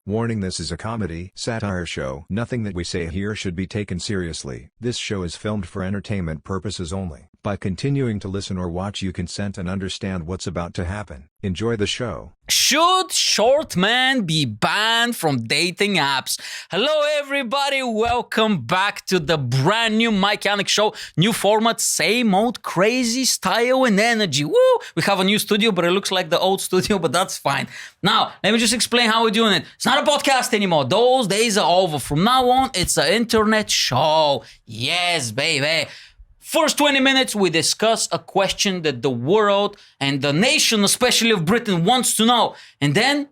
Warning: this is a comedy satire show. Nothing that we say here should be taken seriously. This show is filmed for entertainment purposes only. By continuing to listen or watch, you consent and understand what's about to happen. Enjoy the show. Should short men be banned from dating apps? Hello everybody, welcome back to the brand new Mike Yanek show. New format, same old crazy style and energy. Woo! We have a new studio, but it looks like the old studio, but that's fine. Now, let me just explain how we're doing it. It's not a podcast anymore. Those days are over. From now on, it's an internet show. Yes, baby. First 20 minutes, we discuss a question that the world and the nation, especially of Britain, wants to know. And then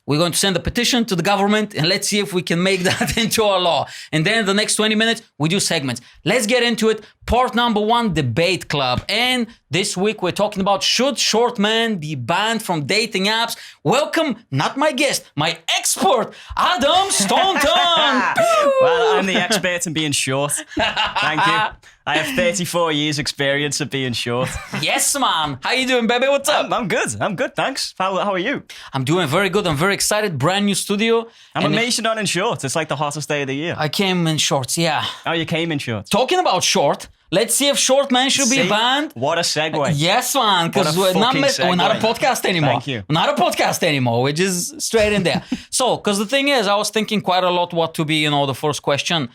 we're going to send a petition to the government and let's see if we can make that into a law. And then the next 20 minutes, we do segments. Let's get into it. Part number 1, debate club. And this week we're talking about, should short men be banned from dating apps? Welcome, not my guest, my expert, Adam Staunton. Well, I'm the expert in being short. Thank you. I have 34 years experience of being short. Yes, man. How you doing, baby? What's up? I'm good, thanks. How are you? I'm doing very good. I'm very excited. Brand new studio. I'm amazed you're not in shorts. It's like the hottest day of the year. I came in shorts, yeah. Oh, you came in shorts. Talking about short, let's see if short men should be banned. What a segue. Yes, man, because we're not a podcast anymore. Thank you. We're not a podcast anymore. We're just straight in there. So, because the thing is, I was thinking quite a lot what to be, the first question.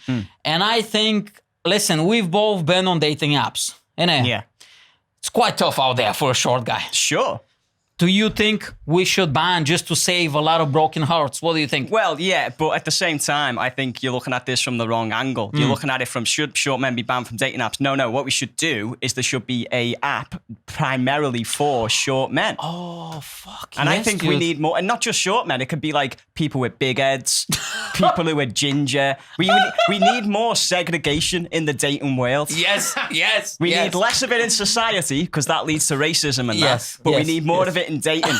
And I think, listen, we've both been on dating apps. Innit? Yeah. It's quite tough out there for a short guy. Sure. Do you think we should ban just to save a lot of broken hearts? What do you think? Well, yeah, but at the same time, I think you're looking at this from the wrong angle. You're looking at it from, should short men be banned from dating apps? No, what we should do is there should be a app primarily for short men. Oh, fuck. And I think we need more, and not just short men, it could be like people with big heads, people who are ginger. We need more segregation in the dating world. Yes. We need less of it in society, because that leads to racism and that. But we need more of it in dating.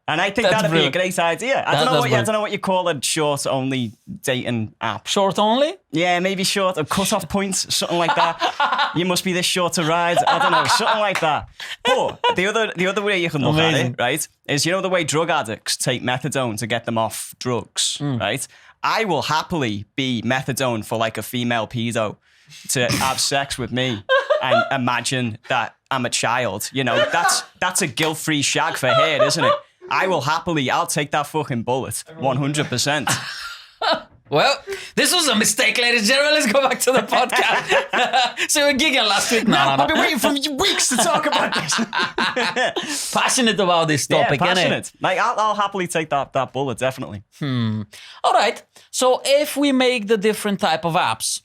And I think that'd be a great idea. I don't know what you call a short-only dating app. Short only? Yeah, maybe short, or cut-off points, something like that. You must be this short to ride. I don't know, something like that. But the other way you can look at it, right, is the way drug addicts take methadone to get them off drugs, right? I will happily be methadone for like a female pedo to have sex with me and imagine that I'm a child. That's a guilt-free shag for her, isn't it? I'll take that fucking bullet, 100%. Well, this was a mistake, ladies and gentlemen. Let's go back to the podcast. So we were giggling last week. No. I've been waiting for weeks to talk about this. Passionate about this topic, yeah, passionate. Like, I'll happily take that bullet, definitely. All right. So if we make the different type of apps,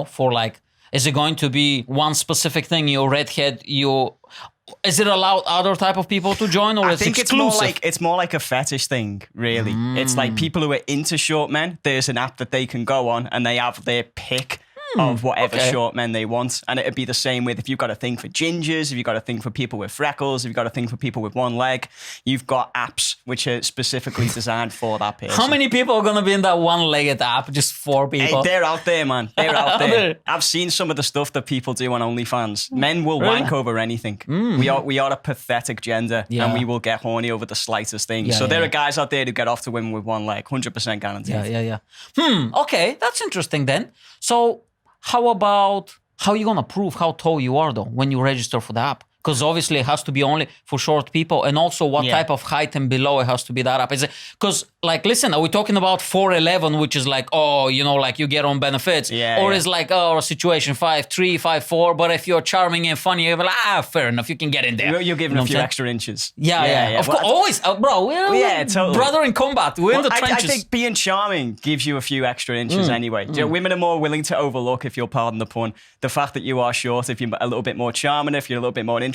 for like, is it going to be one specific thing? You're redhead, is it allowed other type of people to join, or I is it think exclusive? it's more like a fetish thing, really. It's like people who are into short men, there's an app that they can go on and they have their pick of whatever short men they want. And it'd be the same with, if you've got a thing for gingers, if you've got a thing for people with freckles, if you've got a thing for people with one leg, you've got apps which are specifically designed for that person. How many people are going to be in that one-legged app? Just 4 people? Hey, they're out there, man. They're out there. I've seen some of the stuff that people do on OnlyFans. Men will wank over anything. We are a pathetic gender, and we will get horny over the slightest thing. So there are guys out there who get off to women with one leg, 100% guaranteed. Yeah. Okay, that's interesting then. So how about, how are you going to prove how tall you are, though, when you register for the app? Because obviously it has to be only for short people. And also what type of height and below it has to be that up. Is it, because, like, listen, are we talking about 4'11", which is like, like you get on benefits? Or is like, a situation 5'3", 5'4", but if you're charming and funny, you're like, fair enough, you can get in there. You're giving a few extra inches. Yeah. Of course, always, bro. We're totally. Brother in combat. We're in the trenches. I think being charming gives you a few extra inches anyway. Women are more willing to overlook, if you'll pardon the pun, the fact that you are short, if you're a little bit more charming, if you're a little bit more interesting.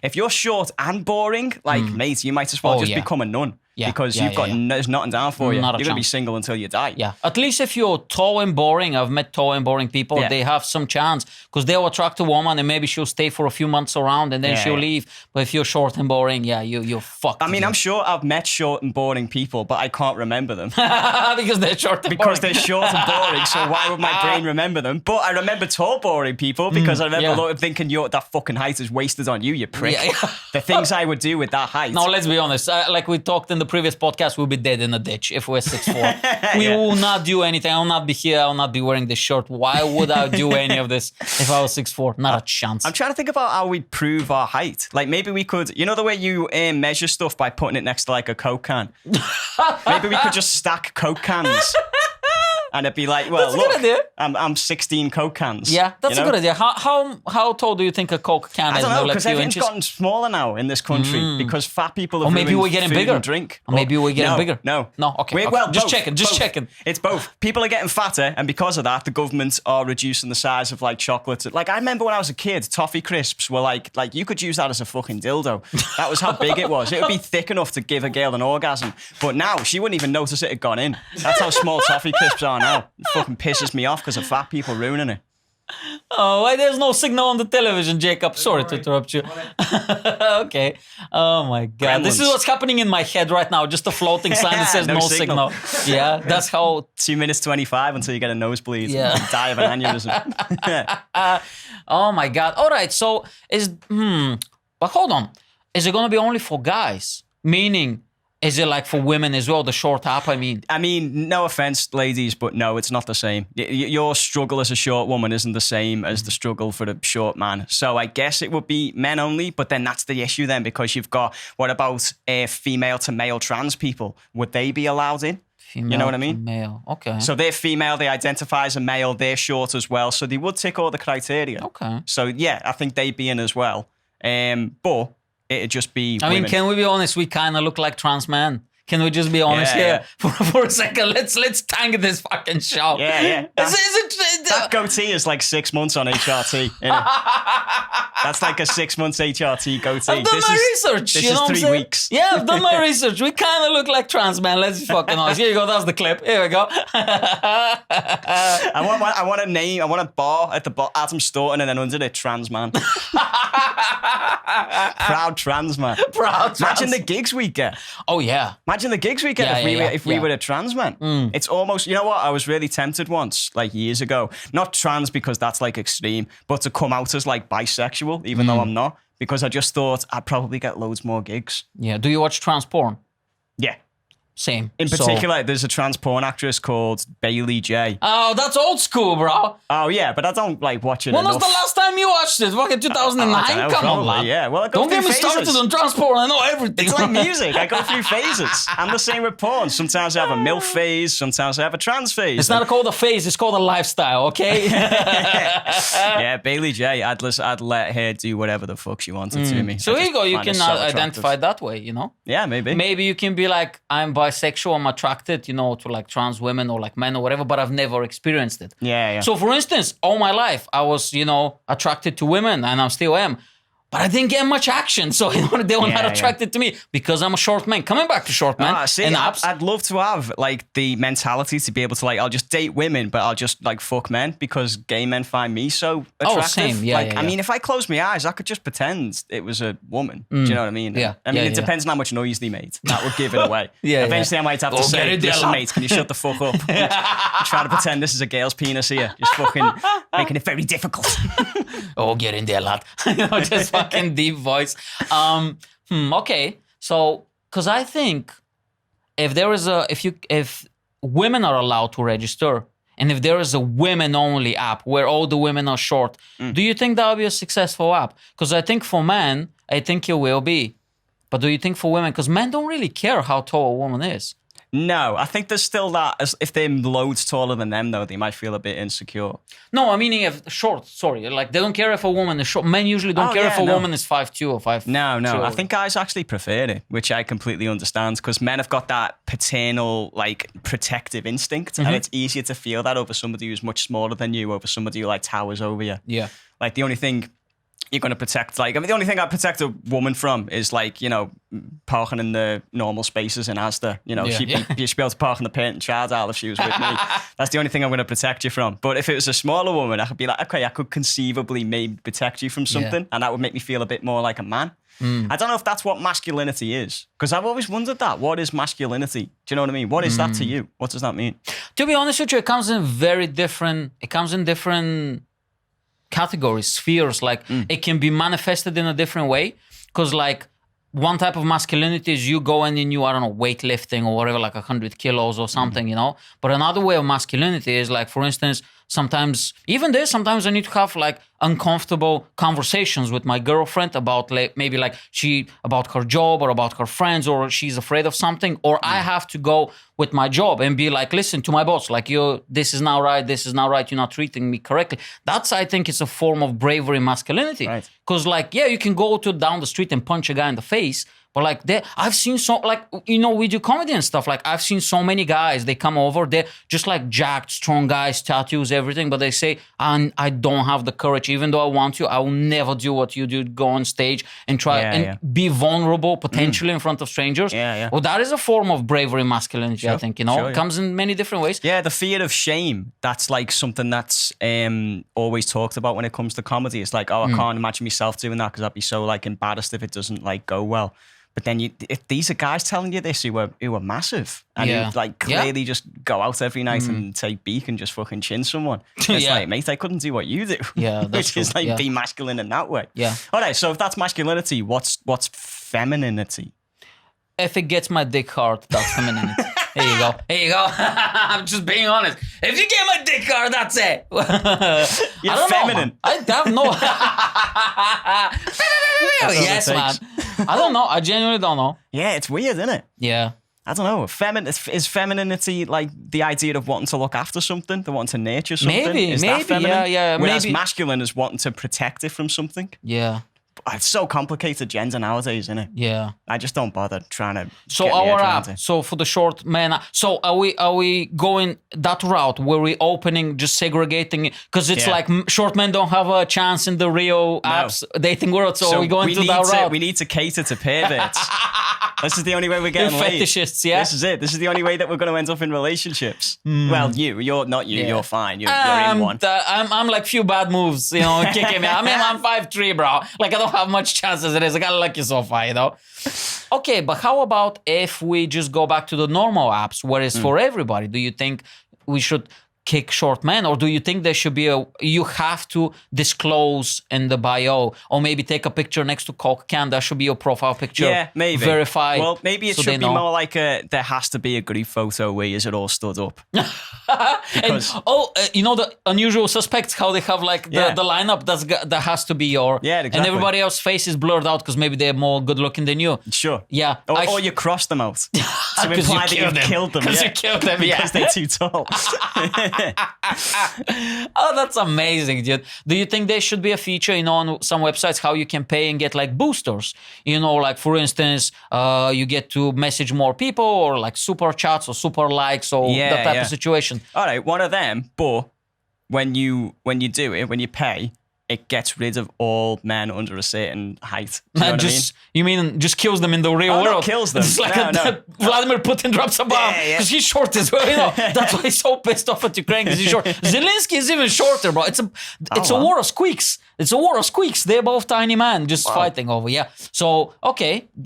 If you're short and boring, mate, you might as well just become a nun. because you've got there's nothing down for you. You're going to be single until you die. Yeah, at least if you're tall and boring, I've met tall and boring people, they have some chance because they'll attract a woman and maybe she'll stay for a few months around and then she'll leave. But if you're short and boring, you're fucked. I mean, I'm sure I've met short and boring people, but I can't remember them. because they're short and boring. Because they're short and boring, so why would my brain remember them? But I remember tall, boring people because I remember thinking that fucking height is wasted on you, you prick. The things I would do with that height. Now, let's be honest. Like we talked in the previous podcast, we'll be dead in a ditch if we're 6'4". We will not do anything. I will not be here. I will not be wearing this shirt. Why would I do any of this if I was 6'4"? Not a chance. I'm trying to think about how we'd prove our height. Like maybe we could, you know the way you measure stuff by putting it next to like a Coke can? Maybe we could just stack Coke cans. And it'd be like, well, That's a look, good idea. I'm 16 Coke cans. Yeah, that's a good idea. How tall do you think a Coke can is? I don't know, Like because few everything's inches? gotten smaller now in this country because fat people have Or maybe ruined we're getting food bigger. and drink. Or maybe we're getting bigger. No. Okay. Well, just both, checking. Just both. checking. It's both. People are getting fatter, and because of that, the governments are reducing the size of like chocolates. Like I remember when I was a kid, toffee crisps were like you could use that as a fucking dildo. That was how big it was. It would be thick enough to give a girl an orgasm. But now she wouldn't even notice it had gone in. That's how small toffee crisps are now. It fucking pisses me off because of fat people ruining it. Oh, why there's no signal on the television, Jacob? Sorry to interrupt you. Okay. Oh my God. This is Gremlins. what's happening in my head right now. Just a floating sign that says No no signal. signal. Yeah, that's how. 2 minutes 25 until you get a nosebleed Yeah. and die of an aneurysm. Oh my God. All right. So but hold on. Is it going to be only for guys? Meaning, is it like for women as well, the short app? I mean, no offense, ladies, but no, it's not the same. Your struggle as a short woman isn't the same as the struggle for the short man. So I guess it would be men only, but then that's the issue then, because you've got, what about female to male trans people? Would they be allowed in? female You know what I to mean? Male. Okay. So they're female, they identify as a male, they're short as well. So they would tick all the criteria. Okay. So yeah, I think they'd be in as well. But it'd just be I mean, women. can we be honest? We kind of look like trans men. Can we just be honest Yeah, here for a second? Let's tank this fucking show. Yeah. Is it, That goatee is like 6 months on HRT. innit? That's like a 6 months HRT goatee. I've done my research. This you know is what I'm 3 saying? weeks. Yeah, I've done my research. We kind of look like trans men. Let's be fucking honest. Here you go. That's the clip. Here we go. I want a name. I want a bar at the bottom, Adam Staunton, and then under it, trans man. Proud trans man. Proud trans. Imagine the gigs we get. Oh yeah. Imagine the gigs we get if we were a trans man. It's almost, you know what? I was really tempted once, like years ago. Not trans because that's like extreme, but to come out as like bisexual, even though I'm not, because I just thought I'd probably get loads more gigs. Yeah. Do you watch trans porn? Yeah. Same. In particular, there's a trans porn actress called Bailey J. Oh, that's old school, bro. Oh yeah, but I don't like watch it When enough. was the last time you watched it? Fucking 2009? I don't know, Come on, probably, man. yeah. Well, I go Don't get through me started phases. on trans porn. I know everything. It's like music. I go through phases. I'm the same with porn. Sometimes I have a MILF phase. Sometimes I have a trans phase. It's not called a phase. It's called a lifestyle, okay? Yeah, Bailey J. I'd let her do whatever the fuck she wanted to me. So I here you just go. You find her can so attractive. identify that way, you know? Yeah, maybe. Maybe you can be like, I'm bisexual, I'm attracted, you know, to like trans women or like men or whatever, but I've never experienced it. Yeah. So for instance, all my life, I was, you know, attracted to women and I still am. But I didn't get much action, so you know, they were not attracted to me because I'm a short man. Coming back to short man and apps. I'd love to have like the mentality to be able to like, I'll just date women, but I'll just like fuck men because gay men find me so attractive. Oh, same. Yeah, I mean, if I close my eyes, I could just pretend it was a woman. Do you know what I mean? Yeah. I mean, it depends on how much noise they made. That would give it away. Eventually, I might have to say, listen, mate, can you shut the fuck up? I'm trying to pretend this is a girl's penis here. Just fucking making it very difficult. Oh, get in there, lad. You know, just fucking deep voice. Okay. So, because I think if women are allowed to register, and if there is a women-only app where all the women are short, do you think that will be a successful app? Because I think for men, I think it will be. But do you think for women? Because men don't really care how tall a woman is. No, I think there's still that. If they're loads taller than them, though, they might feel a bit insecure. No, I mean if short. Sorry, like they don't care if a woman is short. Men usually don't care if a woman is 5'2" or 5'. No. I think guys actually prefer it, which I completely understand, because men have got that paternal, like, protective instinct, and it's easier to feel that over somebody who's much smaller than you, over somebody who like towers over you. Yeah. Like the only thing you're going to protect, like, I mean, the only thing I protect a woman from is, like, you know, parking in the normal spaces in Asda. You know, she'd be able to park in the paint and child aisle if she was with me. That's the only thing I'm going to protect you from. But if it was a smaller woman, I could be like, okay, I could conceivably maybe protect you from something, and that would make me feel a bit more like a man. I don't know if that's what masculinity is, because I've always wondered that. What is masculinity? Do you know what I mean? What is that to you? What does that mean? To be honest with you, it comes in different categories, spheres. Like it can be manifested in a different way. Because like one type of masculinity is you go and you, I don't know, weightlifting or whatever, like 100 kilos or something, you know. But another way of masculinity is like, for instance, sometimes sometimes I need to have like uncomfortable conversations with my girlfriend about like maybe like about her job or about her friends, or she's afraid of something, or I have to go with my job and be like, listen to my boss, like this is not right, you're not treating me correctly. That's, I think, it's a form of bravery masculinity. Right. Because like, yeah, you can go down the street and punch a guy in the face, but like I've seen we do comedy and stuff. Like I've seen so many guys, they come over, they're just like jacked, strong guys, tattoos, everything. But they say, I don't have the courage, even though I want to, I will never do what you do, go on stage and try be vulnerable potentially in front of strangers. Yeah. Well, that is a form of bravery masculinity, I think, It comes in many different ways. Yeah, the fear of shame, that's like something that's always talked about when it comes to comedy. It's like, I can't imagine myself doing that because I'd be so like embarrassed if it doesn't like go well. But then if these are guys telling you this who are massive and who like clearly just go out every night and take beak and just fucking chin someone. It's like, mate, I couldn't do what you do. Yeah, that's which is like be masculine in that way. Yeah. All right, so if that's masculinity, what's femininity? If it gets my dick hard, that's femininity. Here you go. I'm just being honest. If you get my dick hard, that's it. You're feminine. I have no. Yes, man. I don't know. I genuinely don't know. Yeah, it's weird, isn't it? Yeah. I don't know. Is femininity like the idea of wanting to look after something, the wanting to nurture something? Maybe. That feminine? Yeah. Whereas masculine is wanting to protect it from something. Yeah. It's so complicated gender nowadays, isn't it? Yeah. I just don't bother trying to. So our app. So for the short man. So are we going that route where we opening just segregating it because it's like short men don't have a chance in the real apps dating world. So are we going to that route? We need to cater to perverts. This is the only way we're getting laid. Fetishists, yeah. This is it. This is the only way that we're going to end up in relationships. Well, you're not you. Yeah. You're fine. You're in one. I'm like few bad moves, kicking me. I mean, I'm 5'3", bro. Like I don't have much chance as it is. I got lucky so far, Okay, but how about if we just go back to the normal apps where it's for everybody? Do you think we should kick short men, or do you think there should be you have to disclose in the bio, or maybe take a picture next to Coke can? That should be your profile picture. Yeah, maybe. Verify. Well, maybe it should be more like there has to be a group photo where is it all stood up. Because, the unusual suspects, how they have like the lineup, that has to be your. Yeah, exactly. And everybody else's face is blurred out because maybe they're more good looking than you. Sure. Yeah. Or you cross them out to imply that you've killed them. Because you killed them, because they're too tall. Oh, that's amazing, dude. Do you think there should be a feature, on some websites how you can pay and get like boosters? Like for instance, you get to message more people, or like super chats or super likes, or that type of situation. All right, one of them. But when you do it, when you pay, it gets rid of all men under a certain height. Do you know what I mean? You mean just kills them in the real world? Not kills them. It's like Vladimir Putin drops a bomb because he's short as well. That's why he's so pissed off at Ukraine because he's short. Zelensky is even shorter, bro. It's a war of squeaks. It's a war of squeaks. They're both tiny men just fighting over. Yeah. So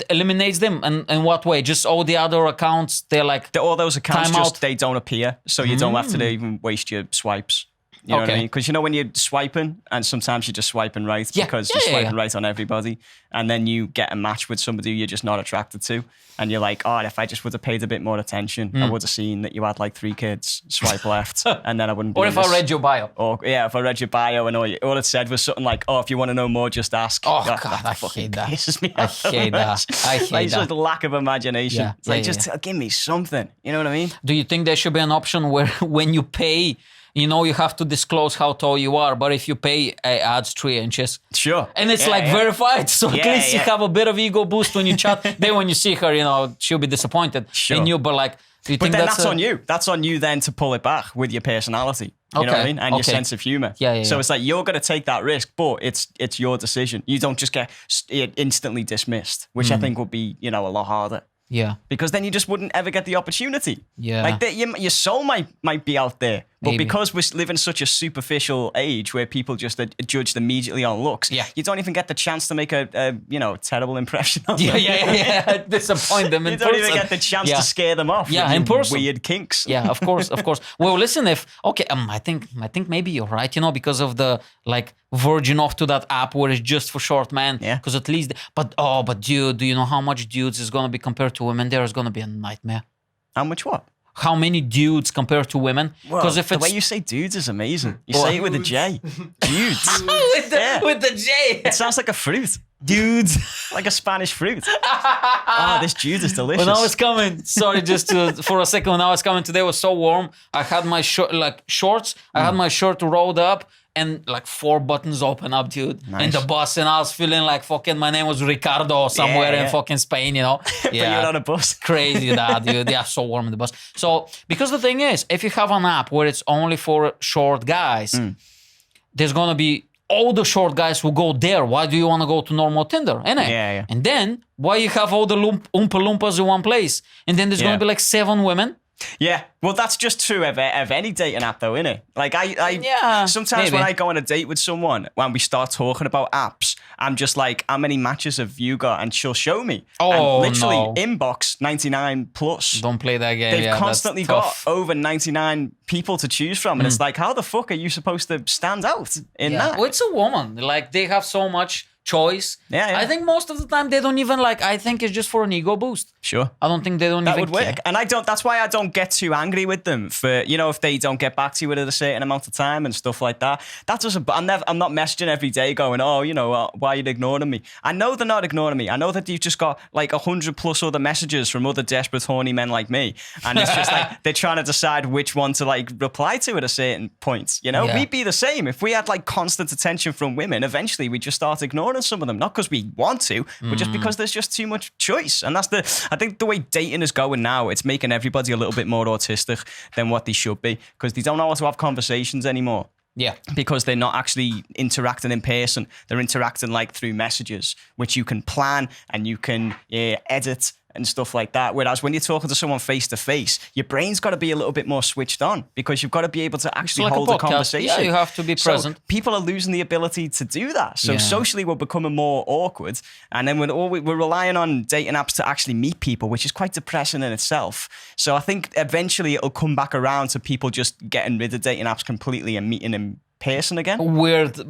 eliminates them. And in what way? Just all the other accounts. They're like all those accounts they don't appear, so you don't have to even waste your swipes. You know what I mean? Because when you're swiping, and sometimes you're just swiping right because you're swiping right on everybody, and then you get a match with somebody you're just not attracted to, and you're like, if I just would have paid a bit more attention, I would have seen that you had like 3 kids, swipe left, and then I wouldn't be Or if I read your bio. Or, if I read your bio and all it said was something like, if you want to know more, just ask. Oh, God, I hate that. Pisses me I off. hate that. I hate like, that. Just lack of imagination. Yeah. It's like, just give me something. You know what I mean? Do you think there should be an option where when you pay, you have to disclose how tall you are, but if you pay, it adds 3 inches. Sure. And it's verified, so at least you have a bit of ego boost when you chat. Then when you see her, she'll be disappointed in you, but like, do you think that's on you. That's on you then to pull it back with your personality. You know what I mean? And your sense of humor. So it's like, you're going to take that risk, but it's your decision. You don't just get instantly dismissed, which I think would be, a lot harder. Yeah. Because then you just wouldn't ever get the opportunity. Yeah. Like your soul might be out there, But Maybe. because we live in such a superficial age where people just are judged immediately on looks, you don't even get the chance to make a terrible impression of them. Yeah. Disappoint them in You don't person. even get the chance to scare them off. Yeah, with in your person. weird kinks. Yeah, of course. Well, listen, I think maybe you're right, because of the verging off to that app where it's just for short men. Yeah. Because at least, but dude, do you know how much dudes is gonna be compared to women? There is gonna be a nightmare. How much what? How many dudes compared to women? Because the way you say dudes is amazing. You say it with a J. Dudes. with the J. It sounds like a fruit. Dudes. Like a Spanish fruit. This dude is delicious. When I was coming, sorry, for a second, when I was coming today, it was so warm. I had my shorts. I had my shirt rolled up and 4 buttons open up, dude. Nice. In the bus, and I was feeling like fucking my name was Ricardo somewhere in fucking Spain, But you're on a bus. Crazy that, dude. Yeah, so warm in the bus. So, because the thing is, if you have an app where it's only for short guys, there's gonna be all the short guys who go there. Why do you want to go to normal Tinder? Innit? Yeah. And then, why you have all the Oompa Loompas in one place? And then there's gonna be 7 women. Yeah, well, that's just true of any dating app, though, isn't it? Sometimes maybe. when I go on a date with someone, when we start talking about apps, I'm just like, how many matches have you got? And she'll show me. Oh, and literally, no. inbox 99 plus. Don't play that game. They've yeah, constantly that's got tough. over 99 people to choose from. And it's like, how the fuck are you supposed to stand out in that? Well, it's a woman. They have so much choice. Yeah. I think most of the time they don't even I think it's just for an ego boost. Sure. I don't think they don't That even would work. care. And that's why I don't get too angry with them for, if they don't get back to you within a certain amount of time and stuff like that. That doesn't, I'm not messaging every day going, why are you ignoring me? I know they're not ignoring me. I know that you've just got 100 plus other messages from other desperate, horny men like me. And it's just they're trying to decide which one to reply to at a certain point. Yeah. We'd be the same. If we had constant attention from women, eventually we'd just start ignoring some of them. Not because we want to, but just because there's just too much choice. And I think the way dating is going now, it's making everybody a little bit more autistic than what they should be, because they don't know how to have conversations anymore. Yeah. Because they're not actually interacting in person. They're interacting through messages, which you can plan and you can edit and stuff like that. Whereas when you're talking to someone face to face, your brain's got to be a little bit more switched on, because you've got to be able to actually hold a conversation. Yeah, you have to be present. So people are losing the ability to do that. So socially, we're becoming more awkward. And then we're relying on dating apps to actually meet people, which is quite depressing in itself. So I think eventually it'll come back around to people just getting rid of dating apps completely and meeting in person again. Weird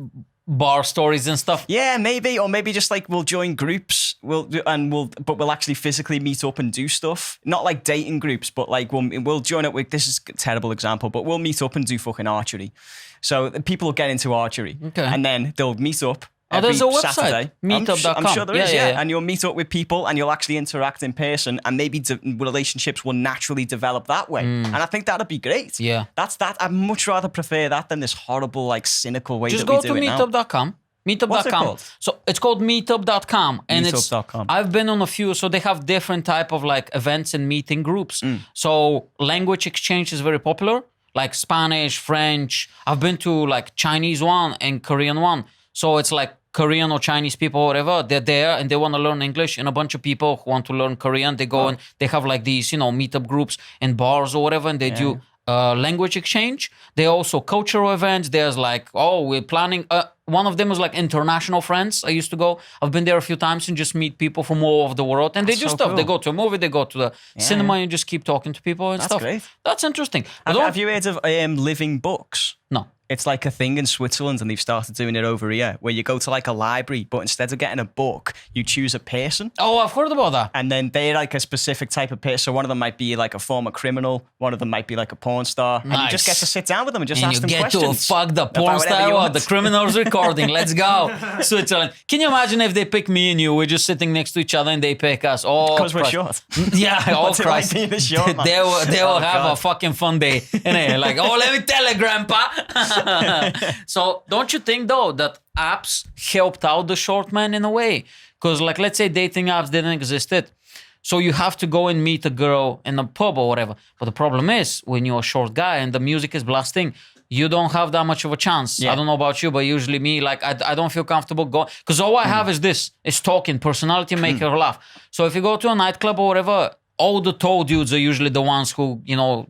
bar stories and stuff. Yeah, maybe, or maybe just we'll join groups. We'll actually physically meet up and do stuff. Not like dating groups, but we'll join up with. This is a terrible example, but we'll meet up and do fucking archery. So people will get into archery, and then they'll meet up. There's a website, Saturday. meetup.com. I'm sure there is, Yeah. And you'll meet up with people and you'll actually interact in person, and maybe relationships will naturally develop that way. And I think that'd be great. Yeah. That's that. I'd much rather prefer that than this horrible, cynical way Just that we go do to it now. meetup.com. Meetup.com. What's it called? So it's called meetup.com. And Meetup.com. I've been on a few, so they have different type of events and meeting groups. So language exchange is very popular, Spanish, French. I've been to Chinese one and Korean one. So it's Korean or Chinese people, or whatever, they're there and they want to learn English, and a bunch of people who want to learn Korean, they go and they have these, meetup groups in bars or whatever, and they do language exchange. They also cultural events. There's we're planning. One of them is international friends. I used to go. I've been there a few times and just meet people from all over the world, and they do stuff. Cool. They go to a movie, they go to the cinema, and just keep talking to people and stuff. Great. That's interesting. Have you heard of living books? No. It's a thing in Switzerland, and they've started doing it over here, where you go to a library, but instead of getting a book, you choose a person. Oh, I've heard about that. And then they're a specific type of person. So one of them might be a former criminal. One of them might be a porn star. Nice. And you just get to sit down with them and just And ask them you get questions. to fuck the porn star or the criminal's recording. Let's go. Switzerland. Can you imagine if they pick me and you? We're just sitting next to each other and they pick us. Oh, Because we're Christ. short. Yeah, oh What's it like Christ. being a short man? They will have God. a fucking fun day. And let me tell you, Grandpa. So don't you think though that apps helped out the short man in a way? Because let's say dating apps didn't exist. So you have to go and meet a girl in a pub or whatever. But the problem is when you're a short guy and the music is blasting, you don't have that much of a chance. Yeah. I don't know about you, but usually me, I don't feel comfortable going. Because all I have is talking, personality, make her laugh. So if you go to a nightclub or whatever, all the tall dudes are usually the ones who,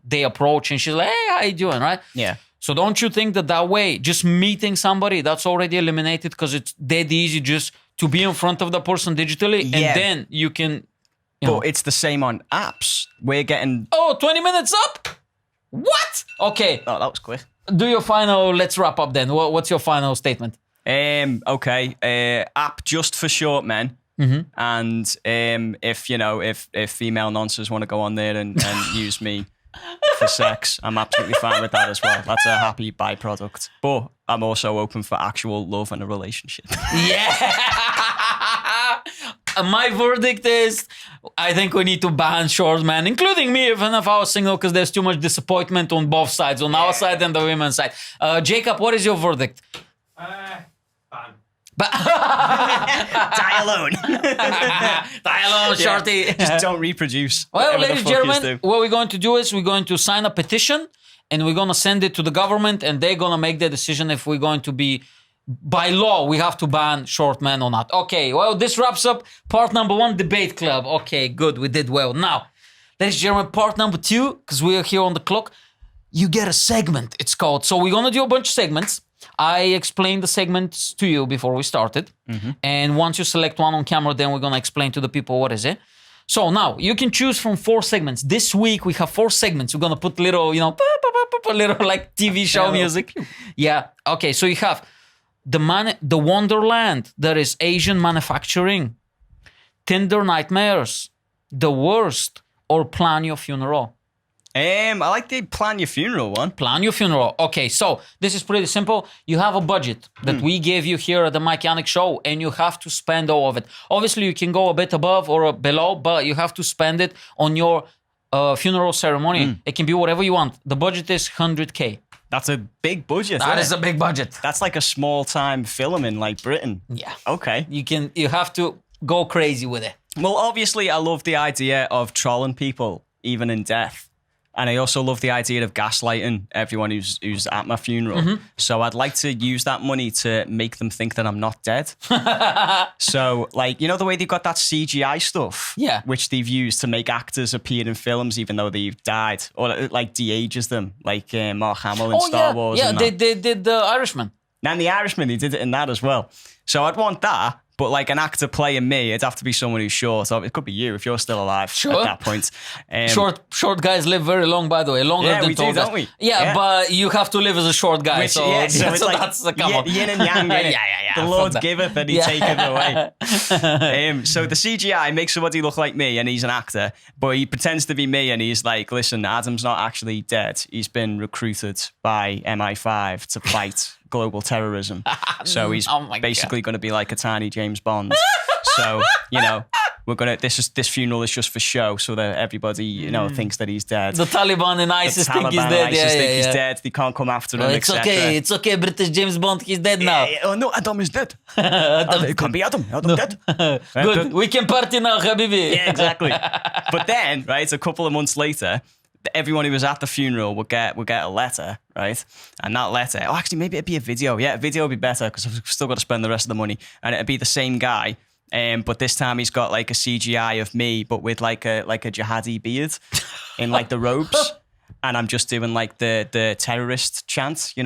they approach and she's like, hey, how you doing, right? Yeah. So don't you think that way, just meeting somebody, that's already eliminated because it's dead easy just to be in front of the person digitally and then you can, But it's the same on apps. We're getting... 20 minutes up? What? Okay. Oh, that was quick. Do your final, let's wrap up then. What's your final statement? Okay. App just for short men. Mm-hmm. And if female nonces want to go on there and use me for sex, I'm absolutely fine with that as well. That's a happy byproduct. But I'm also open for actual love and a relationship. Yeah. My verdict is, I think we need to ban short men, including me, even if I was single, because there's too much disappointment on both sides, on our side and the women's side. Jacob, what is your verdict? Ban. Die alone. Die alone, shorty. Just don't reproduce. Well, Whatever the ladies and fuck yous gentlemen, do. what we're going to do is we're going to sign a petition and we're going to send it to the government and they're going to make the decision if we're going to be, by law, we have to ban short men or not. Okay, well, this wraps up part number 1, debate club. Okay, good, we did well. Now, ladies and gentlemen, part number 2, because we are here on the clock, you get a segment, it's called. So we're going to do a bunch of segments. I explained the segments to you before we started. Mm-hmm. And once you select one on camera, then we're going to explain to the people what is it. So now, you can choose from 4 segments. This week, we have 4 segments. We're going to put little, little like TV show music. Yeah, okay, so you have the Wonderland, there is Asian manufacturing, Tinder nightmares, the worst, or plan your funeral. I like the plan your funeral one. Plan your funeral. Okay, so this is pretty simple. You have a budget that we gave you here at the Mike Yanek Show, and you have to spend all of it. Obviously, you can go a bit above or below, but you have to spend it on your funeral ceremony. It can be whatever you want. The budget is 100K. That's a big budget. That is a big budget. That's like a small-time film in like Britain. Yeah. Okay. You have to go crazy with it. Well, obviously, I love the idea of trolling people, even in death. And I also love the idea of gaslighting everyone who's at my funeral. Mm-hmm. So I'd like to use that money to make them think that I'm not dead. So, like, the way they've got that CGI stuff? Yeah. Which they've used to make actors appear in films even though they've died. Or, like, de-ages them, like Mark Hamill in Star Wars. Yeah, and they did The Irishman. And The Irishman, they did it in that as well. So I'd want that. But like an actor playing me, it'd have to be someone who's short. So it could be you if you're still alive at that point. Short guys live very long, by the way, longer than we tall do, guys. don't we? Yeah, but you have to live as a short guy. So it's like that's the come on. Yin and yang. Yeah. The Lord giveth and he taketh away. So the CGI makes somebody look like me and he's an actor, but he pretends to be me and he's like, listen, Adam's not actually dead. He's been recruited by MI5 to fight global terrorism. So he's basically going to be like a tiny James Bond. So, we're going to, this funeral is just for show so that everybody, thinks that he's dead. The Taliban and ISIS think he's dead. He's dead. They can't come after him, It's okay, British James Bond, he's dead now. Oh no, Adam is dead. It can't be Adam. Adam dead. Good, we can party now, Habibi. Yeah, exactly. But then, right, a couple of months later, everyone who was at the funeral would get a letter, right? And that letter, actually, maybe it'd be a video. Yeah, a video would be better because I've still got to spend the rest of the money. And it'd be the same guy, but this time he's got like a CGI of me, but with like a jihadi beard in like the robes. And I'm just doing like the terrorist chant, the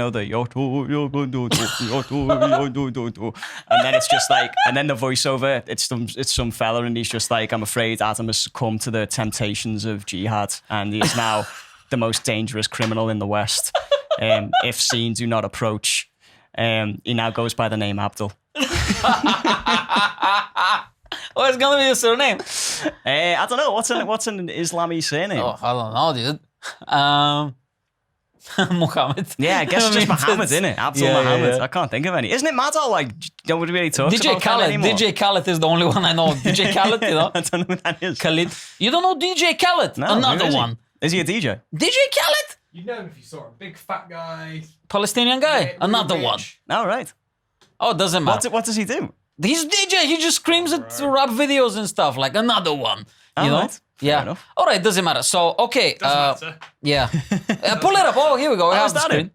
and then it's just like, and then the voiceover, it's some fella and he's just like, I'm afraid Adam has succumbed to the temptations of jihad and he is now the most dangerous criminal in the West. If seen, do not approach. He now goes by the name Abdul. What's gonna be your surname? I don't know. What's an Islami surname? Oh, I don't know, dude. Muhammad. Yeah, I guess it's just Muhammad, isn't it? Abdul Muhammad. Yeah. I can't think of any. Isn't it mad how like nobody really talks DJ about Khaled. that anymore? DJ Khaled is the only one I know. DJ Khaled, I don't know who that is. Khalid. You don't know DJ Khaled? No, Another who is he? one. Is he a DJ? DJ Khaled? You'd know him if you saw him. Big fat guy. Palestinian guy. Yeah, Another rich. one. All right. Oh, it doesn't matter. What does he do? He's a DJ. He just screams at rap videos and stuff. Like another one. You know? Right. Yeah. enough. All right, doesn't matter. So, okay. Doesn't matter. Yeah. Pull it up. Oh, here we go. I have the that screen.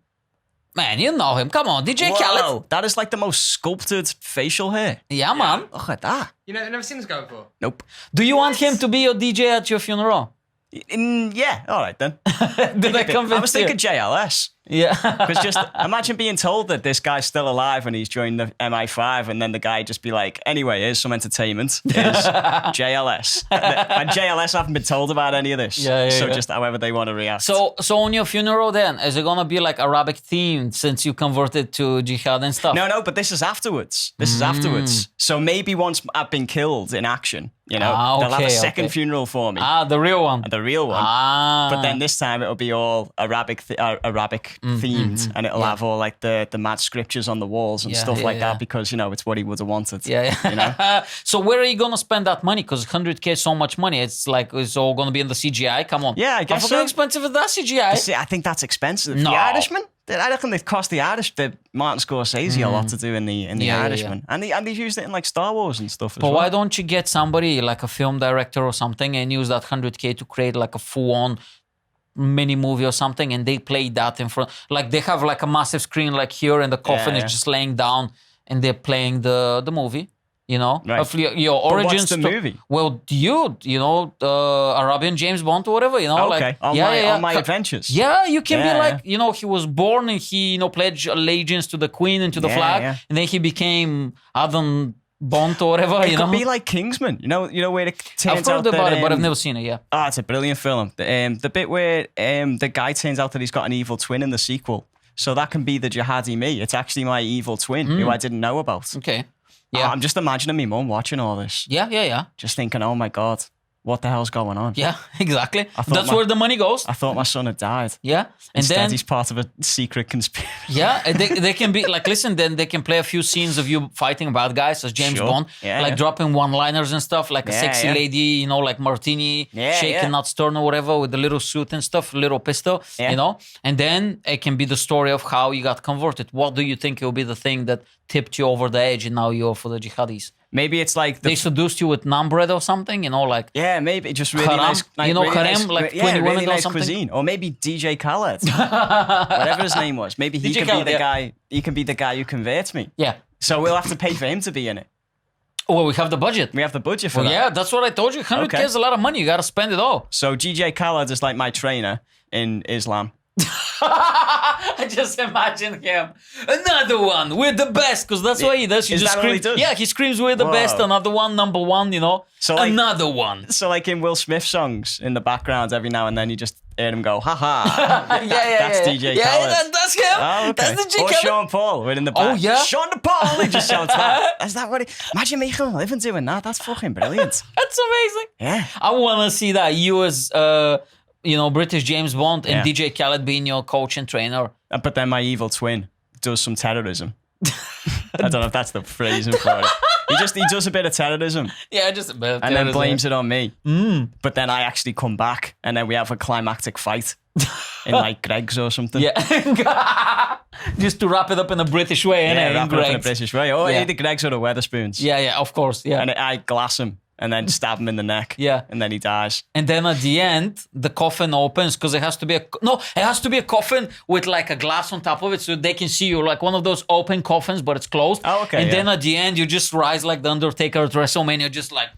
Man, you know him. Come on, DJ Khaled. Whoa, that is like the most sculpted facial hair. Yeah, man. Look at that. You know, never seen this guy before. Nope. Do you want him to be your DJ at your funeral? Yeah, all right then. Did I convince I was thinking JLS. Yeah. Because just imagine being told that this guy's still alive and he's joined the MI5, and then the guy just be like, anyway, here's some entertainment. Here's JLS. And JLS haven't been told about any of this. Yeah, so yeah. just however they want to react. So on your funeral then, is it gonna be like Arabic themed since you converted to jihad and stuff? No, but this is afterwards. This is afterwards. So maybe once I've been killed in action, you know, they'll have a second funeral for me. The real one. The real one. But then this time it'll be all Arabic themed, and it'll have all like the mad scriptures on the walls and stuff like that, because, you know, it's what he would have wanted. Yeah. You know? So where are you gonna spend that money? Because 100K is so much money. It's like it's all gonna be in the CGI. Come on. Yeah, I guess How so. expensive is that CGI? See, I think that's expensive. No. The Irishman? I reckon they cost the Martin Scorsese a lot to do in the Irishman. And they've used it in like Star Wars and stuff as But well. why don't you get somebody like a film director or something and use that 100K to create like a full-on mini movie or something, and they play that in front, like they have like a massive screen like here, and the coffin is just laying down, and they're playing the movie. You know, Right. of your origin what's the movie? Well, you know, Arabian James Bond or whatever. You know, Okay, like on my adventures. Yeah, you can Yeah, be like, you know, he was born and he, you know, pledged allegiance to the Queen and to the flag, and then he became Adam Bond or whatever. It could be like Kingsman. You know where it turns I've heard out that, about it, but I've never seen it. Yeah. Oh, it's a brilliant film. The bit where the guy turns out that he's got an evil twin in the sequel. So that can be the jihadi me. It's actually my evil twin who I didn't know about. Okay. Yeah. I'm just imagining my mum watching all this. Yeah. Just thinking, oh my God, what the hell's going on? Yeah, exactly. thought That's where the money goes. I thought my son had died. Yeah. And Instead, then, he's part of a secret conspiracy. yeah, and they can be like, listen, then they can play a few scenes of you fighting bad guys as James Sure. Bond, Yeah, like yeah. dropping one-liners and stuff, like a Yeah, sexy yeah. lady, you know, like Martini, Yeah, shaking yeah. that stern or whatever with the little suit and stuff, little pistol, Yeah. you know? And then it can be the story of how you got converted. What do you think will be the thing that tipped you over the edge and now you're for the jihadis? Maybe it's like They seduced you with naan bread or something, you know, like... yeah, maybe just really Haram? nice. You know, really harem, nice, like 20 really women or nice something? cuisine, or maybe DJ Khaled, whatever his name was. Maybe he DJ can Khaled, be the yeah. guy. He can be the guy who converts me. Yeah. So we'll have to pay for him to be in it. Well, we have the budget. We have the budget for Well, that. yeah, that's what I told you. 100K Okay. is a lot of money. You got to spend it all. So DJ Khaled is like my trainer in Islam. I just imagine him. Another one. We're the best. Because that's what he does. He Is just that all he screams. does? Yeah, he screams, we're the Whoa. best. Another one, number one, you know. So, like- another one. So like in Will Smith songs in the background, every now and then you just hear him go, ha ha. That's DJ yeah, Khaled. that's him. Oh, okay. That's DJ Or Khaled. Sean Paul, we're in the back. Oh, yeah? Sean Paul, he just shouts that. Is that what imagine making a living doing that. That's fucking brilliant. That's amazing. Yeah. I want to see that. You as, you know, British James Bond and Yeah. DJ Khaled being your coach and trainer. But then my evil twin does some terrorism. I don't know if that's the phrasing for it. He does a bit of terrorism Yeah, just a bit. and then blames it on me. But then I actually come back and then we have a climactic fight in like Greg's or something. Yeah. Just to wrap it up in a British way, Yeah, innit? wrap it up in a Greg's. British way. Oh, Yeah. either Greg's or the Weatherspoons. Yeah, of course. Yeah. And I glass him and then stab him in the neck. Yeah. And then he dies. And then at the end, the coffin opens because it has to be a coffin with like a glass on top of it so they can see you, like one of those open coffins, but it's closed. Oh, okay, And yeah. then at the end, you just rise like the Undertaker at WrestleMania, just like,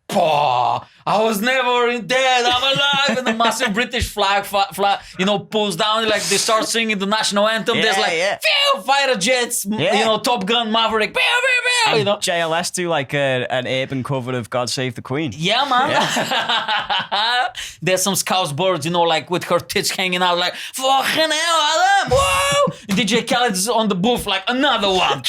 "Pah, I was never dead, I'm alive." And the massive British flag, you know, pulls down, like they start singing the national anthem. Yeah, There's like, yeah. phew, fighter jets, Yeah. you know, Top Gun, Maverick, pew, pew, pew, you know. JLS do like an urban cover of God Save the Queen. Yeah, man. There's some Scouse birds, you know, like with her tits hanging out, like, fucking hell, Adam, whoa! DJ Khaled is on the booth, like, another one.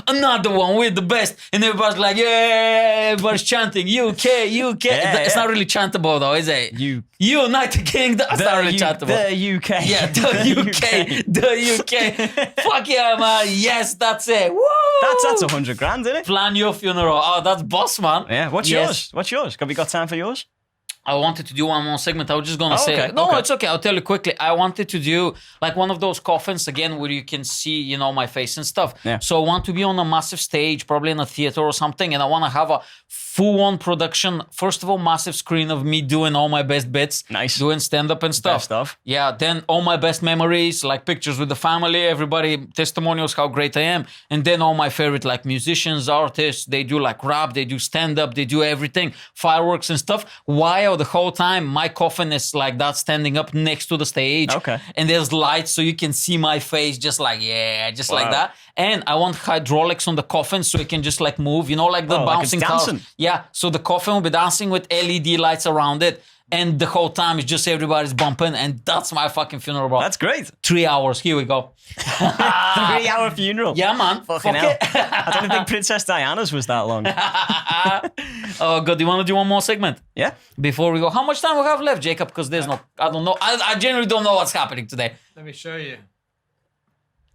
Another one, we're the best. And everybody's like, yeah, everybody's chanting, UK. It's not really chantable, though, is it? United Kingdom. That's not really chantable. The UK. Yeah, the UK. Fuck yeah, man. Yes, that's it. Woo! That's 100 grand, isn't it? Plan your funeral. Oh, that's boss, man. Yeah. What's Yes. yours? What's yours? Have we got time for yours? I wanted to do one more segment. I was just gonna Oh, say, okay, no, okay. it's okay. I'll tell you quickly. I wanted to do like one of those coffins again where you can see, you know, my face and stuff. Yeah. So I want to be on a massive stage, probably in a theater or something, and I want to have a full-on production. First of all, massive screen of me doing all my best bits. Nice. Doing stand-up and stuff. Best stuff. Yeah, then all my best memories, like pictures with the family, everybody, testimonials, how great I am. And then all my favorite, like musicians, artists, they do like rap, they do stand-up, they do everything, fireworks and stuff. While the whole time, my coffin is like that, standing up next to the stage. Okay. And there's lights so you can see my face just like, just like that. And I want hydraulics on the coffin so it can just like move, you know, like the bouncing like it's dancing. cars. Yeah, so the coffin will be dancing with LED lights around it. And the whole time it's just everybody's bumping. And that's my fucking funeral, bro. That's great. 3 hours. Here we go. 3-hour funeral. Yeah, man. Fucking Fuck hell. it. I don't think Princess Diana's was that long. Oh, God. Do you want to do one more segment? Yeah. Before we go. How much time we have left, Jacob? Because there's no, I don't know. I genuinely don't know what's happening today. Let me show you.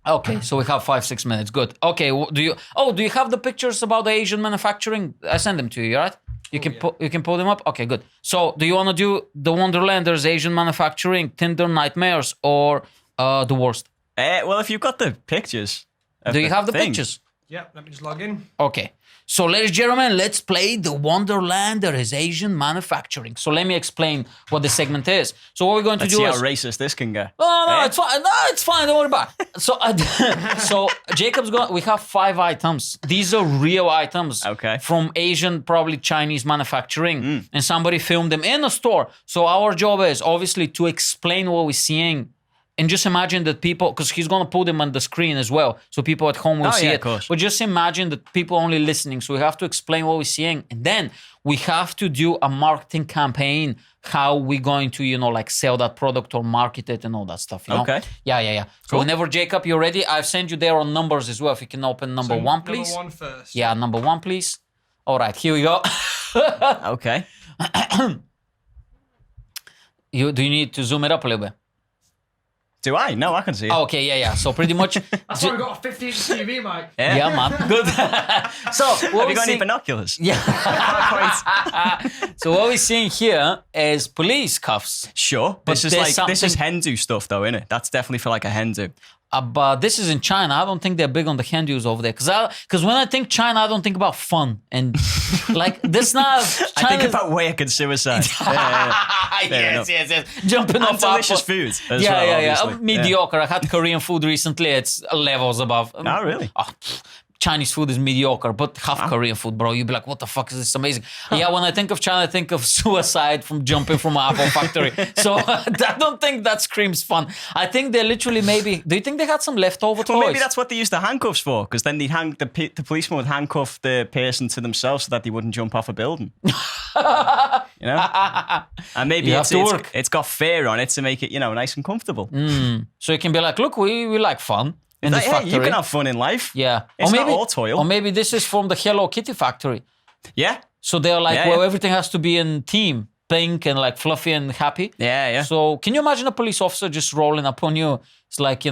Okay, so we have 5-6 minutes. Good. Okay, do you have the pictures about the Asian manufacturing? I send them to you, right? You can pull them up. Okay, good. So, do you want to do the Wonderlanders, Asian manufacturing, Tinder nightmares, or the worst? Well, if you've got the pictures. Do you have the thing. pictures? Yeah, let me just log in. Okay. So, ladies and gentlemen, let's play the Wonderlander is Asian manufacturing. So, let me explain what the segment is. So, what we're going to Let's do see is... how racist this can get. No, it's fine. No, it's fine. Don't worry about it. So, so Jacob's going. We have 5 items. These are real items. Okay. From Asian, probably Chinese manufacturing, and somebody filmed them in a store. So our job is obviously to explain what we're seeing. And just imagine that people, because he's going to put them on the screen as well, so people at home will see yeah, it. of course. But just imagine that people only listening, so we have to explain what we're seeing. And then we have to do a marketing campaign, how we're going to, like sell that product or market it and all that stuff, you know? Okay. Yeah. So whenever, Jacob, you're ready, I've sent you there on numbers as well. If you can open number 1, please. Number 1 first. Yeah, number 1, please. All right, here we go. Okay. Do you need to zoom it up a little bit? Do I? No, I can see it. Oh, okay, yeah. So pretty much... That's why we got a 50-inch TV, Mike. Yeah, man. Good. So what Have we you got see- any binoculars? Yeah. So what we're seeing here is police cuffs. Sure. But This is there's this is something- Hindu stuff, though, isn't it? That's definitely for like a Hindu. But this is in China. I don't think they're big on the Hindus over there. Because when I think China, I don't think about fun. And like, this not... I think about work and suicide. Yes. Jumping And off delicious up. food as well, obviously. Mediocre. I had Korean food recently. It's levels above. Oh, really? Chinese food is mediocre, but have Korean food, bro. You'd be like, what the fuck is this? Amazing. Yeah, when I think of China, I think of suicide from jumping from an apple factory. So I don't think that screams fun. I think they literally maybe... Do you think they had some leftover toys? Well, maybe that's what they used the handcuffs for, because then they'd hang the policeman would handcuff the person to themselves so that they wouldn't jump off a building. You know? And maybe You have to work. it's got fur on it to make it, nice and comfortable. So you can be like, look, we like fun in this Hey, factory. you can have fun in life. Yeah. It's not all toil. Or maybe this is from the Hello Kitty factory. Yeah. So they're like, Yeah, well, yeah. everything has to be in theme, pink and like fluffy and happy. Yeah. So can you imagine a police officer just rolling up on you? It's like,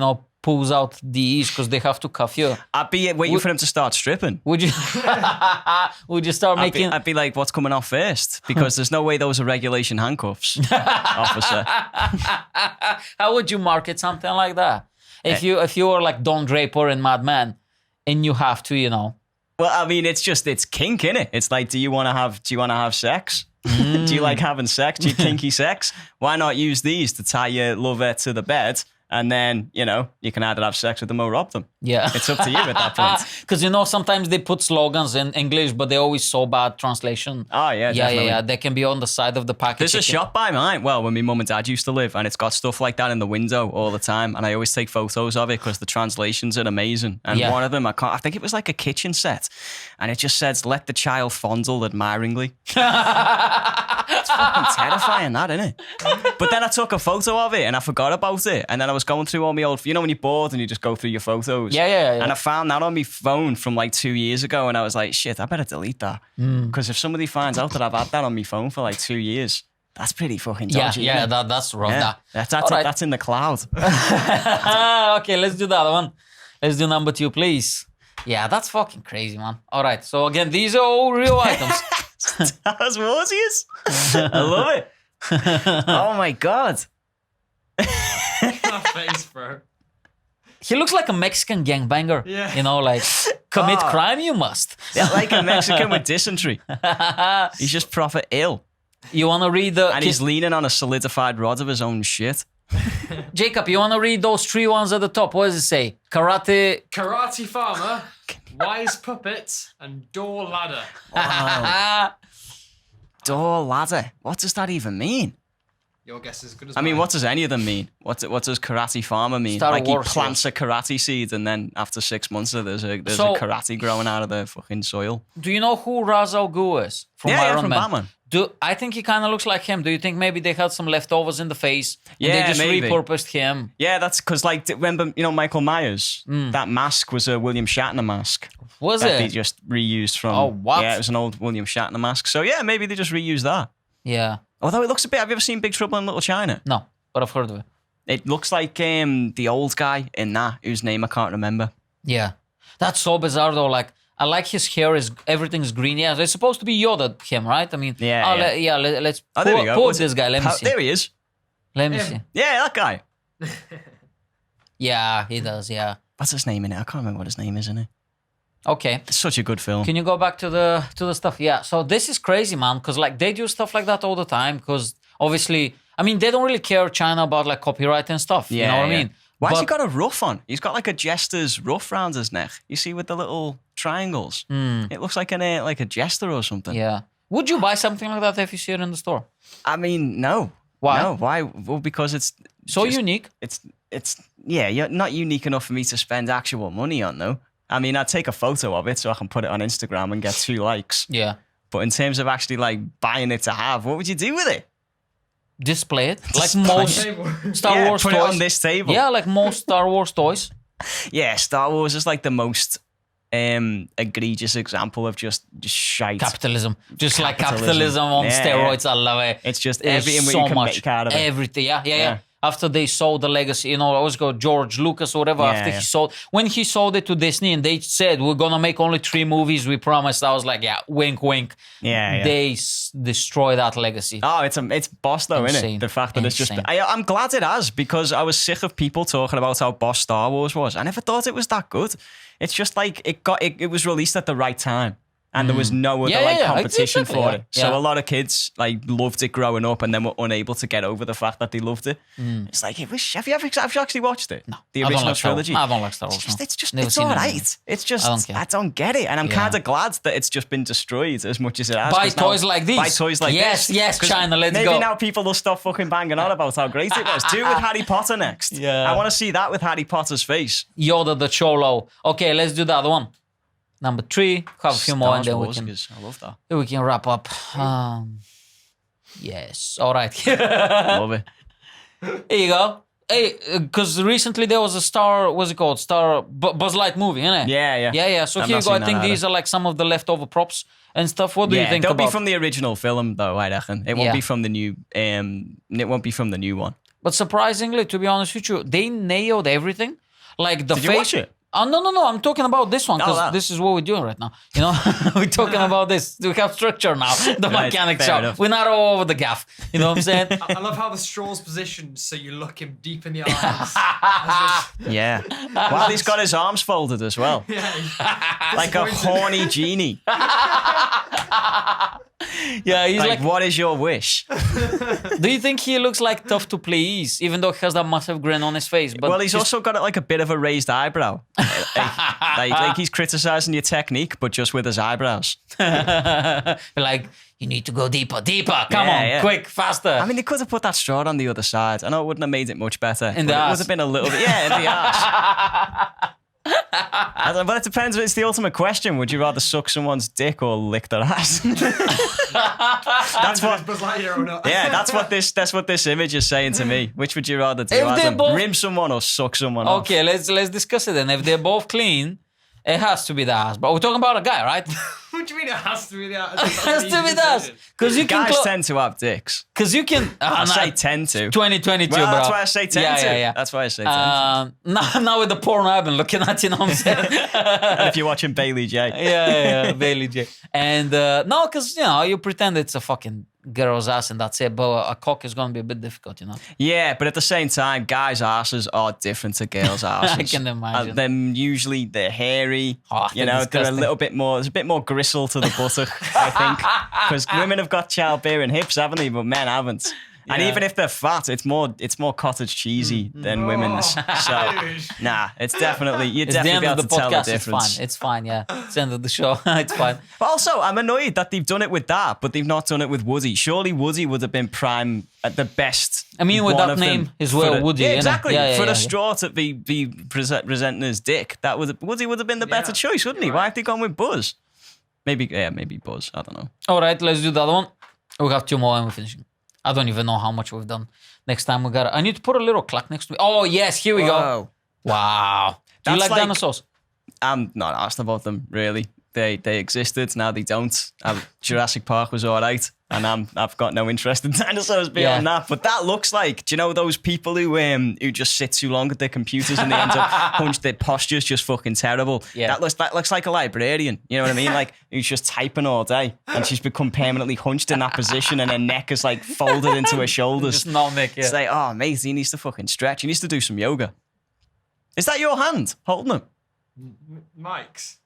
pulls out DEs because they have to cuff you. I'd be waiting for him to start stripping. Would you? Would you start making? I'd be like, what's coming off first? Because there's no way those are regulation handcuffs, officer. How would you market something like that? If you were like Don Draper in Mad Men, and you have to, Well, I mean, it's kink, innit? It's like, do you want to have sex? Do you like having sex? Do you kinky sex? Why not use these to tie your lover to the bed? And then, you can either have sex with them or rob them. Yeah. It's up to you at that point. Because, sometimes they put slogans in English, but they're always so bad translation. Oh, yeah, definitely. Yeah. They can be on the side of the package. There's a shop by mine, well, when my mum and dad used to live, and it's got stuff like that in the window all the time, and I always take photos of it because the translations are amazing. And one of them, I think it was like a kitchen set, and it just says, let the child fondle admiringly. It's fucking terrifying, that, isn't it? But then I took a photo of it, and I forgot about it, and then I was going through all my old, when you're bored and you just go through your photos. Yeah. And I found that on my phone from like 2 years ago, and I was like, shit, I better delete that. Because if somebody finds out that I've had that on my phone for like 2 years, that's pretty fucking dodgy. Yeah, isn't it? that's rough. Yeah. That's in the cloud. Okay, let's do the other one. Let's do number 2, please. Yeah, that's fucking crazy, man. All right, so again, these are all real items. That's Moses. I love it. Oh my God. My face, bro. He looks like a Mexican gangbanger. Yeah. You know, like, commit crime you must. Yeah, like a Mexican with dysentery. He's just proper ill. You want to read the... And he's leaning on a solidified rod of his own shit. Jacob, you want to read those 3 ones at the top? What does it say? Karate... Karate farmer, wise puppet, and door ladder. Door ladder. What does that even mean? Your guess is as good as I mean, mine. what does any of them mean? What does karate farmer mean? Star Like Wars, he plants a karate seed and then after 6 months there's a karate growing out of the fucking soil. Do you know who Ra's al Ghul is? From Yeah, Iron from Man. Batman. I think he kind of looks like him. Do you think maybe they had some leftovers in the face and Yeah, they just maybe. repurposed him? Yeah, that's because, like, remember, Michael Myers? That mask was a William Shatner mask. Was that they it? just reused from... Oh, what? Yeah, it was an old William Shatner mask. So, yeah, maybe they just reused that. Yeah. Although it looks a bit... Have you ever seen Big Trouble in Little China? No, but I've heard of it. It looks like the old guy in that, whose name I can't remember. Yeah. That's so bizarre though. Like, I like his hair everything's green. Yeah, it's supposed to be Yoda him, right? I mean, let's there we go. pull this guy. Let me see. There he is. Let me see. Yeah, that guy. Yeah, he does. Yeah. What's his name in it? I can't remember what his name is in it. Okay. It's such a good film. Can you go back to the stuff? Yeah. So this is crazy, man, because like they do stuff like that all the time. Because obviously, I mean, they don't really care China about like copyright and stuff. You know what I mean? Why has he got a ruff on? He's got like a jester's ruff round his neck. You see with the little triangles. It looks like a jester or something. Yeah. Would you buy something like that if you see it in the store? I mean, no. Why? No. Why? Well, because it's So just- unique. You're not unique enough for me to spend actual money on, though. I mean, I'd take a photo of it so I can put it on Instagram and get 2 likes. Yeah. But in terms of actually like buying it to have, what would you do with it? Display it like Display most Table. Star Wars put toys. it on this table. Yeah, like most Star Wars toys. Yeah, Star Wars is like the most egregious example of just shite. Capitalism. Just like Capitalism. capitalism on Yeah, steroids. I love it. It's just There's everything so you can much. make out of it. Everything. Yeah. After they sold the legacy, I always go George Lucas or whatever. After he sold, when he sold it to Disney and they said, we're going to make only 3 movies, we promised. I was like, yeah, wink, wink. Yeah. They destroy that legacy. Oh, it's boss though, isn't Insane. it? The fact that it's just... Insane. I'm glad it has, because I was sick of people talking about how boss Star Wars was. I never thought it was that good. It's just like it was released at the right time. And there was no other competition exactly, for yeah. it. So a lot of kids like loved it growing up and then were unable to get over the fact that they loved it. It's like, have you actually watched it? No, The I don't original like Star Wars. trilogy? I don't like Star Wars. It's Never seen all it. right. It's just, I don't care. I don't get it. And I'm Yeah. kind of glad that it's just been destroyed as much as it has. Buy 'cause now- toys like these. Buy toys like Yes, this. yes, 'Cause China, let's maybe go. now people will stop fucking banging on about how great it was. Do it with Harry Potter next. Yeah. I want to see that with Harry Potter's face. Yoda the Cholo. Okay, let's do the other one. Number 3. Have a few more and Star then we Wars, can... 'cause I love that. We can wrap up. Yes. All right. Love it. Here you go. Hey, because recently there was a what's it called? Buzz Light movie, isn't it? Yeah. Yeah. So I've here you not go. I seen think that these are like some of the leftover props and stuff. What do you think they'll about? be from the original film, though. I reckon it won't Yeah. be from the new. It won't be from the new one. But surprisingly, to be honest with you, they nailed everything. Like the Did face. you watch it? Oh, no. I'm talking about this one because that. this is what we're doing right now. You know, we're talking about this. We have structure now. The Right, mechanic fair show. enough. We're not all over the gaff. You know what I'm saying? I love how the straw's positioned so you look him deep in the eyes. Yeah. Well, he's got his arms folded as well, like a horny genie. Yeah, he's Like, like. what is your wish? Do you think he looks like tough to please, even though he has that massive grin on his face? But Well, he's also got like a bit of a raised eyebrow. like he's criticizing your technique, but just with his eyebrows. like, you need to go deeper. Come Yeah, on, yeah. quick, faster. I mean, they could have put that straw on the other side. I know it wouldn't have made it much better. In the but it arse. would have been a little bit, in the arse. But it depends. It's the ultimate question. Would you rather suck someone's dick or lick their ass? That's what Buzz Lightyear or not. Yeah, that's what this image is saying to me. Which would you rather do? If they're Adam? both- Rim someone or suck someone off? Okay, let's discuss it then. If they're both clean, it has to be the ass. But we're talking about a guy, right? What do you mean it has to be that? It has to be that. Because you can Guys tend to have dicks. Because you can. I say tend to. 2022, Well, bro. that's why I say tend to. Yeah. That's why I say tend to. Now with the porn I've been looking at, you know what I'm saying? And if you're watching Bailey J. yeah, Bailey J. And no, because, you pretend it's a fucking girl's ass and that's it. But a cock is going to be a bit difficult, Yeah, but at the same time, guys' asses are different to girls' asses. I can imagine. They're hairy. Oh, they're they're a disgusting. little bit more. There's a bit more gristle to the buttock, I think, because women have got childbearing hips, haven't they? But men haven't. And even if they're fat, it's more cottage cheesy than women's. So, nah, you'd It's the definitely end be able of the to tell the podcast. difference. It's fine. Yeah. It's the end of the show. It's fine. But also, I'm annoyed that they've done it with that, but they've not done it with Woody. Surely Woody would have been prime at the best. I mean, with one that of them name as well, for the- Woody. Yeah, innit? exactly. Yeah, for yeah. the straw to be presenting his dick, Woody would have been the better choice, wouldn't he? You're Why right. have they gone with Buzz? Maybe Buzz. I don't know. All right, let's do the other one. We have 2 more and we're finishing. I don't even know how much we've done. Next time we got. I need to put a little clock next to me. Oh yes, here we go. Whoa. Wow. Do you That's like like- dinosaurs? I'm not asked about them really. They existed. Now they don't. Jurassic Park was all right, and I've got no interest in dinosaurs beyond that. But that looks like, do you know those people who just sit too long at their computers and they end up hunched? Their posture's just fucking terrible. Yeah. That looks like a librarian. You know what I mean? Like who's just typing all day, and she's become permanently hunched in that position, and her neck is like folded into her shoulders. Just no neck. It's like, oh mate, he needs to fucking stretch. He needs to do some yoga. Is that your hand holding him? Mike's.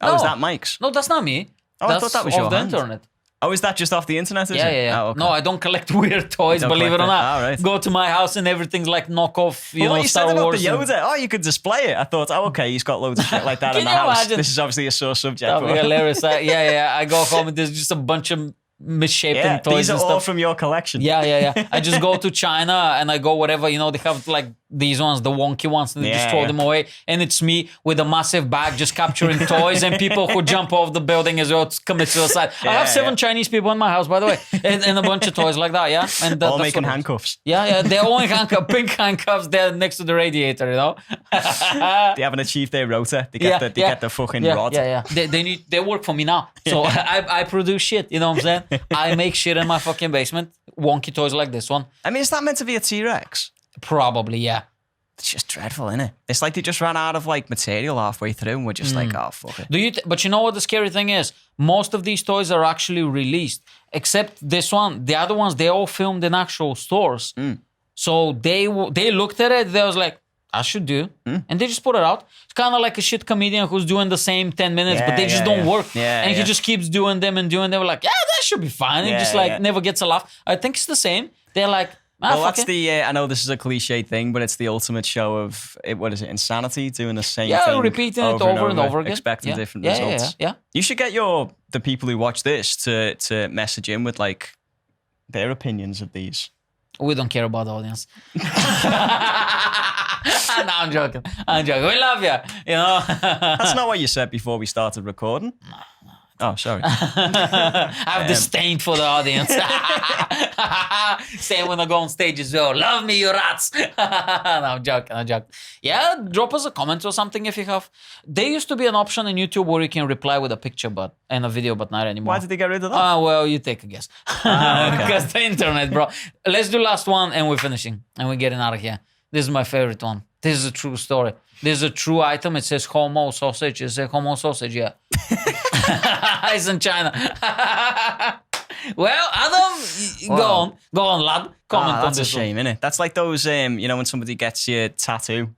Oh, is No. that Mike's? No, that's not me. Oh, I That's thought that was off your the hand. internet. Oh, is that just off the internet? Is Yeah, it? yeah. Oh, okay. No, I don't collect weird toys, Don't believe it or collect not. it. All right. Go to my house and everything's like knockoff, Well, what you Star said about Wars. the and- Yoda, you could display it. I thought, okay, he's got loads of shit like that Can in the you house. imagine? This is obviously a sore subject. That'd be but- hilarious. I go home and there's just a bunch of misshapen yeah, toys these are and all stuff. from your collection. Yeah. I just go to China and I go whatever, they have like these ones, the wonky ones, and they just Yeah, throw yeah. them away. And it's me with a massive bag just capturing toys and people who jump off the building as well to commit suicide. I have 7 Chinese people in my house, by the way, and a bunch of toys like that, yeah? And all that's making what it is. handcuffs. Yeah, they're all in pink handcuffs there next to the radiator, They haven't achieved their rota. They get the fucking rod. Yeah. They work for me now. So I produce shit, you know what I'm saying? I make shit in my fucking basement. Wonky toys like this one. I mean, is that meant to be a T-Rex? Probably, yeah. It's just dreadful, isn't it? It's like they just ran out of like material halfway through and we're just like, oh, fuck it. But you know what the scary thing is? Most of these toys are actually released, except this one. The other ones, they all filmed in actual stores. So they looked at it, they was like, I should do. And they just put it out. It's kind of like a shit comedian who's doing the same 10 minutes, but they just don't work. Yeah, and he yeah. just keeps doing them and doing them. We're like, yeah, that should be fine. And Yeah, just like yeah. never gets a laugh. I think it's the same. They're like, Well, fuck that's it. the. I know this is a cliche thing, but it's the ultimate show of what is it? Insanity, doing the same Yeah, thing, repeating it over and over again. expecting Yeah. different Yeah, results. Yeah. You should get the people who watch this to message in with like their opinions of these. We don't care about the audience. No, I'm joking. We love you. That's not what you said before we started recording. Oh, sorry. I have disdain for the audience. Same when I go on stage as well. Love me, you rats. No, I'm joking. Yeah, drop us a comment or something if you have. There used to be an option in YouTube where you can reply with a picture and a video, but not anymore. Why did they get rid of that? Well, you take a guess. Because the internet, bro. Let's do last one and we're finishing. And we're getting out of here. This is my favorite one. This is a true story. This is a true item. It says homo sausage. It says homo sausage, yeah. It's in China. Well, Adam, go on, lad. Comment on That's a this one. shame, isn't it? That's like those, when somebody gets you a tattoo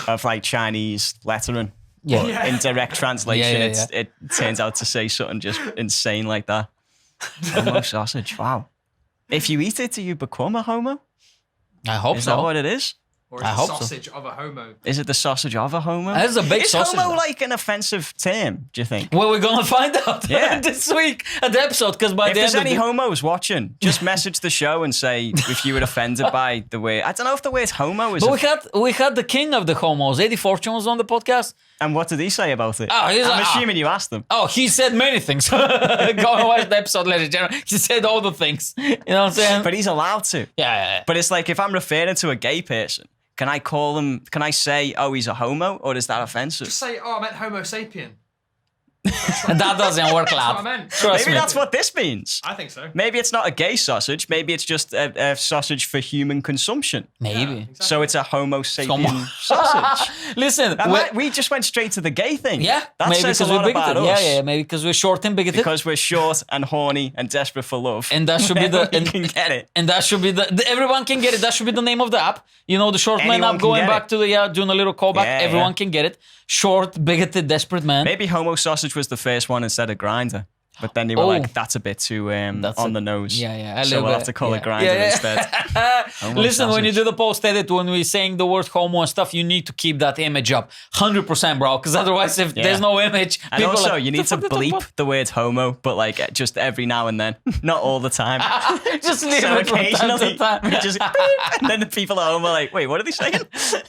of like Chinese lettering. Yeah. But in direct translation, Yeah. it turns out to say something just insane like that. Homo sausage, wow. If you eat it, do you become a homo? I hope Is so. that what it is? Or I it's hope a so. sausage of a homo. Is it the sausage of a homo? That's a big is sausage, homo though. like an offensive term, do you think? Well, we're gonna find out Yeah. this week at the episode because by If the there's end any of the homos watching, just message the show and say if you were offended by the way. I don't know if the word homo is. But we had the king of the homos, Eddie Fortune, was on the podcast. And what did he say about it? Oh, he's I'm like, assuming you asked him. Oh, he said many things. Go and watch the episode, ladies and gentlemen. He said all the things. You know what I'm saying? But he's allowed to. Yeah. But it's like if I'm referring to a gay person, can I call him? Can I say, oh, he's a homo, or is that offensive? Just say, oh, I meant homo sapien. That doesn't work, That's what I lad. meant. Trust Maybe me. that's what this means. I think so. Maybe it's not a gay sausage. Maybe it's just a sausage for human consumption. Maybe. Exactly. So it's a Homo sapien Homo- sausage. Listen, We just went straight to the gay thing. yeah, that maybe says a because we're lot about bigoted. us. Yeah, maybe because we're short and bigoted. Because we're short and horny and desperate for love. And that should be the You and, can get it. and that should be everyone can get it. That should be the name of the app. You know, the short man Anyone app. can Going get back it. to the doing a little callback. Yeah, Everyone yeah. can get it. Short, bigoted, desperate man. Maybe Homo sausage was the first one instead of grinder. But then they were Oh. like, that's a bit too That's on a- the nose. Yeah, a So little we'll bit, have to call yeah. it grinder Yeah. instead. Homo Listen, when you sausage. do the post edit, when we're saying the word homo and stuff, you need to keep that image up, 100%, bro. Because otherwise, if Yeah. there's no image, And people also, are like, you "What need the to fuck they talk bleep the word homo, but like just every now and then, not all the time. about?" Just leave So it from time to occasionally, time. we just and then the people at home are like, "Wait, what are they saying?"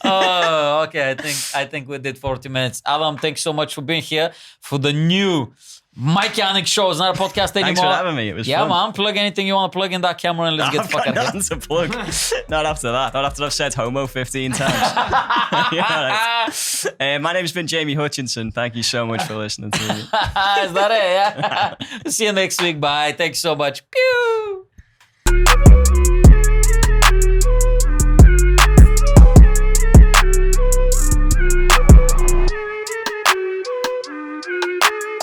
Oh, okay. I think we did 40 minutes. Adam, thanks so much for being here for the new Mike Yanek show. It's not a podcast anymore. Thanks for having me. It was yeah, fun. man. Plug anything you want to plug in that camera and let's get the I've fuck got out of here. nothing to plug. Not after that. Not after I've said homo 15 times. Yeah, right. My name's been Jamie Hutchinson. Thank you so much for listening to me. Is that it? Yeah. See you next week. Bye. Thanks so much. Pew.